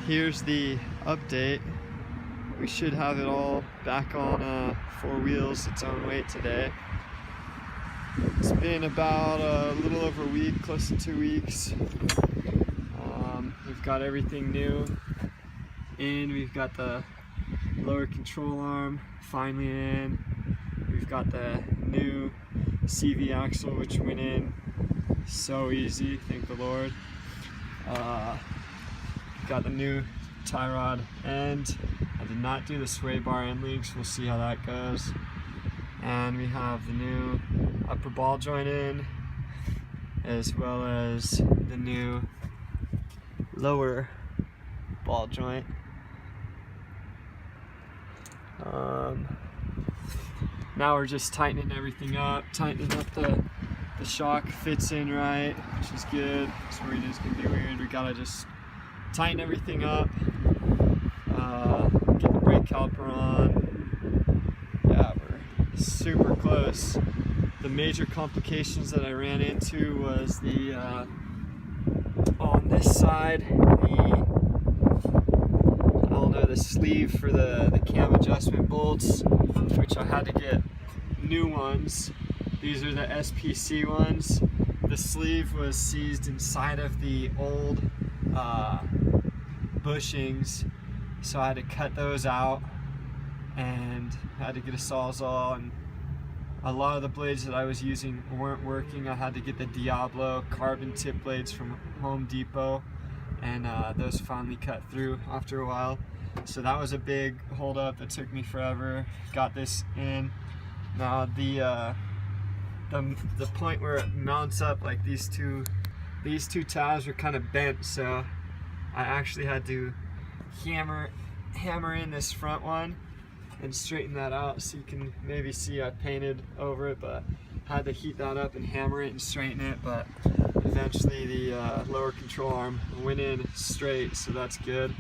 here's the update. We should have it all back on 4 wheels its own weight today. It's been about a little over a week, close to 2 weeks. We've got everything new in. We've got the lower control arm finally in. We've got the new CV axle, which went in so easy, thank the Lord. Got the new tie rod end. I did not do the sway bar end links, we'll see how that goes. And we have the new upper ball joint in, as well as the new lower ball joint. Now we're just tightening everything up, the shock fits in right, which is good. This worried is gonna be weird. We gotta just tighten everything up, get the brake caliper on. Yeah, we're super close. The major complications that I ran into was the on this side, the sleeve for the cam adjustment bolts, which I had to get new ones. These are the SPC ones. The sleeve was seized inside of the old bushings, so I had to cut those out and had to get a Sawzall, and a lot of the blades that I was using weren't working. I had to get the Diablo carbon tip blades from Home Depot, and those finally cut through after a while. So that was a big hold up that took me forever. Got this in. Now the point where it mounts up, like these two tabs were kind of bent, so I actually had to hammer in this front one and straighten that out. So you can maybe see I painted over it, but I had to heat that up and hammer it and straighten it. But eventually the lower control arm went in straight, so that's good.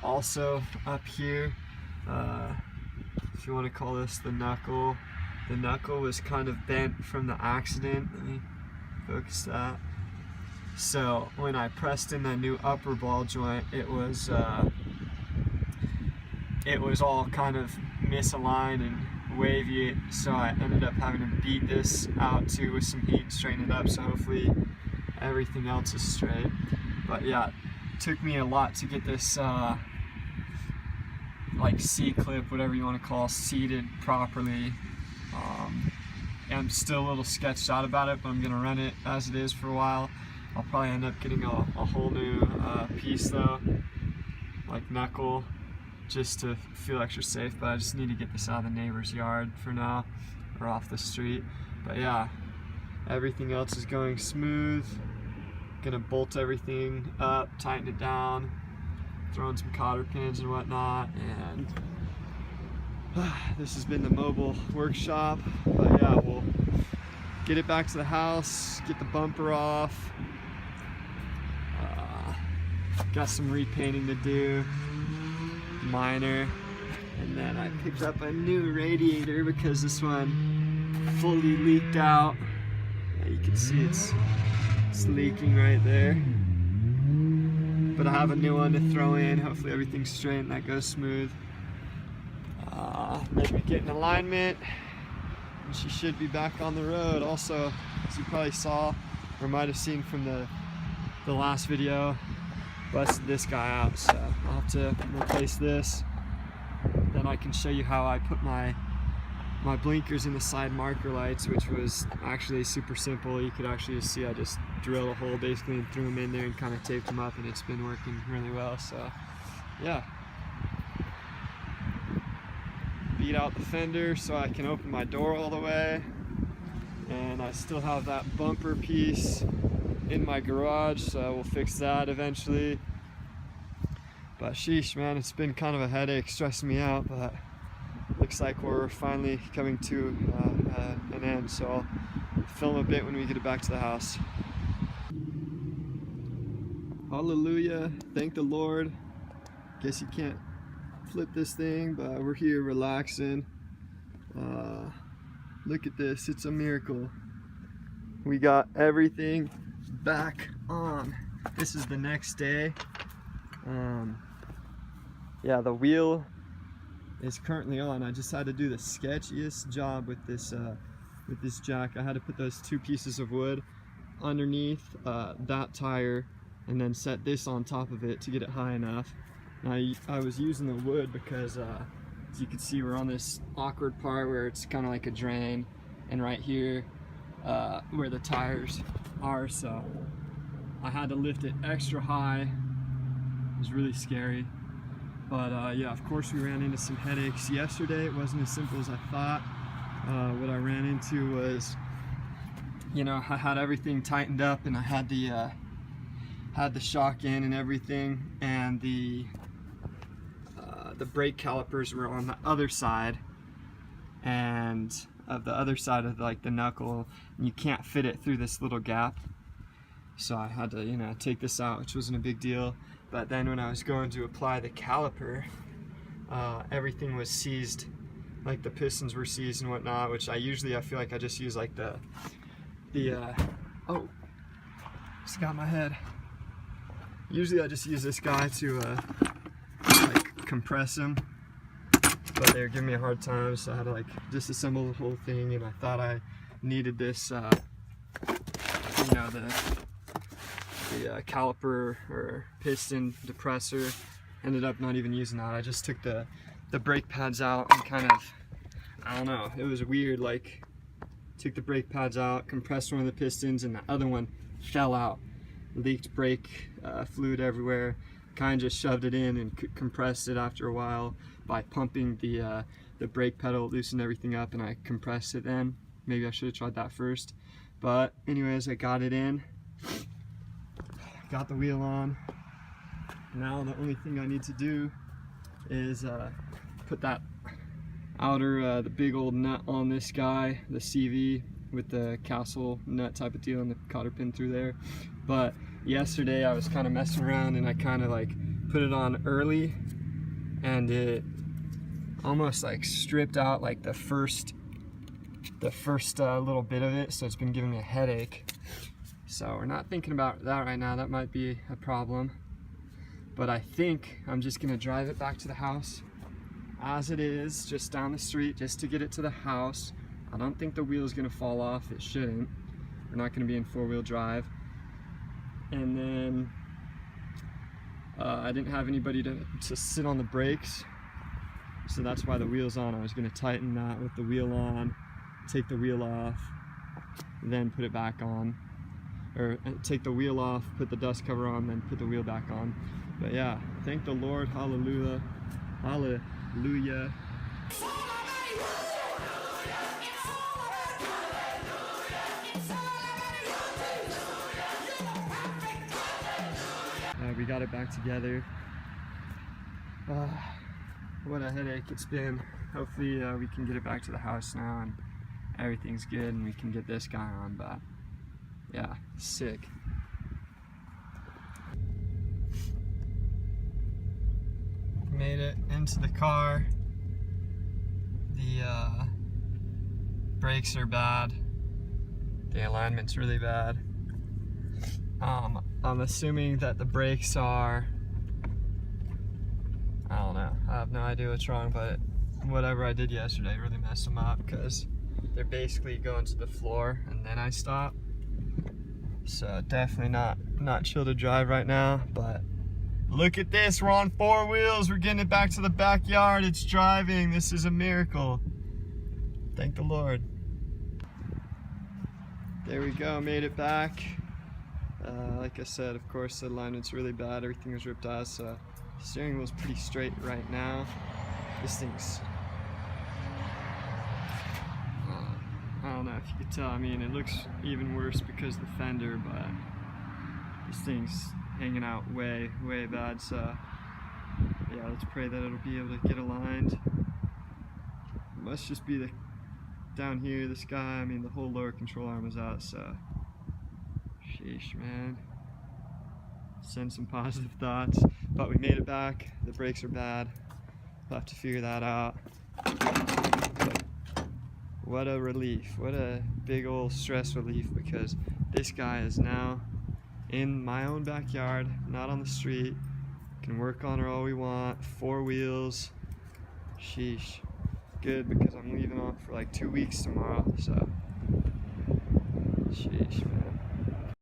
Also up here, if you want to call this the knuckle was kind of bent from the accident. Let me focus that. So when I pressed in the new upper ball joint, it was all kind of misaligned and wavy, so I ended up having to beat this out too with some heat and straighten it up, so hopefully everything else is straight. But yeah, it took me a lot to get this like C-clip, whatever you want to call, seated properly. I'm still a little sketched out about it, but I'm gonna run it as it is for a while. I'll probably end up getting a whole new piece though, like Knuckle, just to feel extra safe. But I just need to get this out of the neighbor's yard for now, or off the street. But yeah, everything else is going smooth. Gonna bolt everything up, tighten it down, throw in some cotter pins and whatnot, and this has been the mobile workshop. But yeah, we'll get it back to the house, get the bumper off. Got some repainting to do, minor, and then I picked up a new radiator because this one fully leaked out. You can see it's leaking right there. But I have a new one to throw in. Hopefully everything's straight and that goes smooth. Maybe get in alignment, and she should be back on the road. Also, as you probably saw or might have seen from the last video, busted this guy out, so I'll have to replace this. Then I can show you how I put my blinkers in the side marker lights, which was actually super simple. You could actually just see I just drilled a hole basically and threw them in there and kind of taped them up, and it's been working really well. So yeah, beat out the fender so I can open my door all the way, and I still have that bumper piece in my garage, so we'll fix that eventually. But sheesh, man, it's been kind of a headache, stressing me out, but looks like we're finally coming to an end, so I'll film a bit when we get it back to the house. Hallelujah, thank the Lord. Guess you can't flip this thing, but we're here relaxing. Look at this, it's a miracle. We got everything back on. This is the next day. Yeah, the wheel is currently on. I just had to do the sketchiest job with this jack. I had to put those 2 pieces of wood underneath that tire and then set this on top of it to get it high enough. And I was using the wood because as you can see, we're on this awkward part where it's kind of like a drain, and right here where the tires are, so I had to lift it extra high. It was really scary. But yeah, of course we ran into some headaches yesterday. It wasn't as simple as I thought. What I ran into was, you know, I had everything tightened up and I had the shock in and everything, and the brake calipers were on the other side, and of the other side of like the knuckle, and you can't fit it through this little gap. So I had to, you know, take this out, which wasn't a big deal. But then when I was going to apply the caliper, everything was seized, like the pistons were seized and whatnot, which I feel like I just use like oh, just got my head. Usually I just use this guy to like compress them, but they were giving me a hard time, so I had to like disassemble the whole thing, and I thought I needed this, you know, the caliper or piston depressor. Ended up not even using that. I just took the brake pads out and kind of, I don't know, it was weird, like took the brake pads out, compressed one of the pistons, and the other one fell out. Leaked brake fluid everywhere. Kind of just shoved it in and compressed it after a while by pumping the brake pedal, loosened everything up, and I compressed it then. Maybe I should have tried that first. But anyways, I got it in. Got the wheel on. Now the only thing I need to do is put that outer, the big old nut on this guy, the CV with the castle nut type of deal and the cotter pin through there. But yesterday I was kind of messing around and I kind of like put it on early, and it almost like stripped out like the first little bit of it, so it's been giving me a headache. So we're not thinking about that right now. That might be a problem. But I think I'm just gonna drive it back to the house as it is, just down the street, just to get it to the house. I don't think the wheel's gonna fall off. It shouldn't. We're not gonna be in 4-wheel drive. And then I didn't have anybody to sit on the brakes, so that's why the wheel's on. I was gonna tighten that with the wheel on, take the wheel off, then put it back on. Or take the wheel off, put the dust cover on, then put the wheel back on. But yeah, thank the Lord, hallelujah, hallelujah. We got it back together. What a headache it's been. Hopefully we can get it back to the house now and everything's good and we can get this guy on, but yeah, sick. Made it into the car. The brakes are bad. The alignment's really bad. I'm assuming that the brakes are, I don't know, I have no idea what's wrong, but whatever I did yesterday really messed them up because they're basically going to the floor and then I stop. So definitely not chill to drive right now, but look at this, we're on 4 wheels, we're getting it back to the backyard, it's driving, this is a miracle. Thank the Lord. There we go, made it back. Like I said, of course the alignment's really bad, everything was ripped out, so the steering wheel's pretty straight right now. This thing's, I don't know if you could tell, I mean it looks even worse because of the fender, but this thing's hanging out way bad, so yeah, let's pray that it'll be able to get aligned. It must just be the down here, this guy, I mean the whole lower control arm is out, so sheesh, man. Send some positive thoughts, but we made it back. The brakes are bad, we'll have to figure that out. But what a relief, what a big old stress relief, because this guy is now in my own backyard, not on the street, Can work on her all we want. 4 wheels. Sheesh. Good, because I'm leaving on for like 2 weeks tomorrow, so sheesh, man.